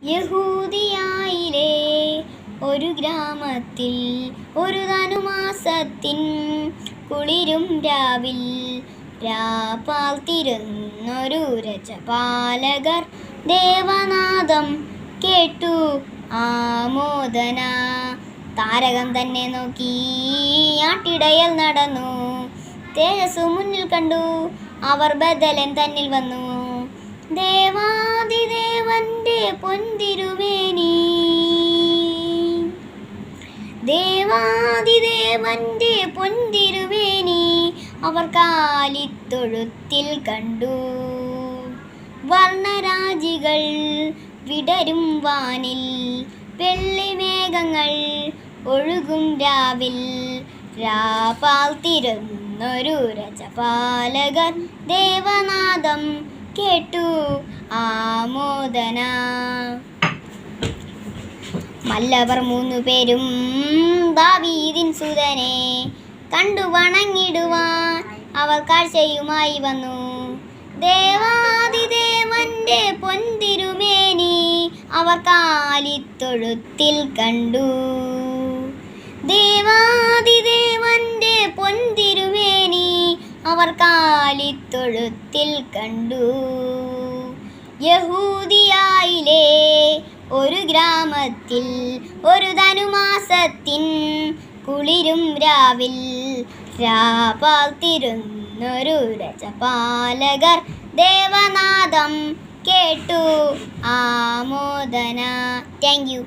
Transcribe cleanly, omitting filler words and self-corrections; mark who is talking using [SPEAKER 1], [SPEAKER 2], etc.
[SPEAKER 1] യഹൂദിയായിലെ ഒരു ഗ്രാമത്തിൽ ഒരു ധനുമാസത്തിൻ കുളിരും രാവിൽ രാപ്പാർത്തിരുന്നൊരു രജപാലകർ ദേവനാദം കേട്ടു ആമോദന. താരകം തന്നെ നോക്കി ആട്ടിടയൽ നടന്നു. തേജസ്സു മുന്നിൽ കണ്ടു അവർ ബദലൻ തന്നിൽ വന്നു. ദേവാദിദേവന്റെ പൊൻതിരുമേനി, ദേവാദിദേവന്റെ പൊൻതിരുമേനി അവർ കാലിത്തൊഴുത്തിൽ കണ്ടു. വർണ്ണരാജികൾ വിടരും വാനിൽ, വെള്ളിമേഘങ്ങൾ ഒഴുകും രാവിൽ രാപ്പാർത്തിരുന്നൊരു രജപാലകർ ദേവനാദം കേട്ടു ആമോദന. മല്ലവർ 3 പേരും ദാവീദിൻ സുതനെ കണ്ടു വണങ്ങിടുവാൻ അവർ കാഴ്ചയുമായി വന്നു. ദേവാദിദേവന്റെ പൊൻതിരുമേനി അവർ കാലിത്തൊഴുത്തിൽ കണ്ടു. ദേവാദിദേവന്റെ പൊൻതിരുമേനി അവർ കാലിത്തൊഴുത്തിൽ കണ്ടു. യഹൂദിയായിലെ ഒരു ഗ്രാമത്തിൽ ഒരു ധനുമാസത്തിൻ കുളിരും രാവിൽ രാപ്പാർത്തിരുന്നൊരു രജപാലകർ ദേവനാദം കേട്ടു ആമോദന. Thank you.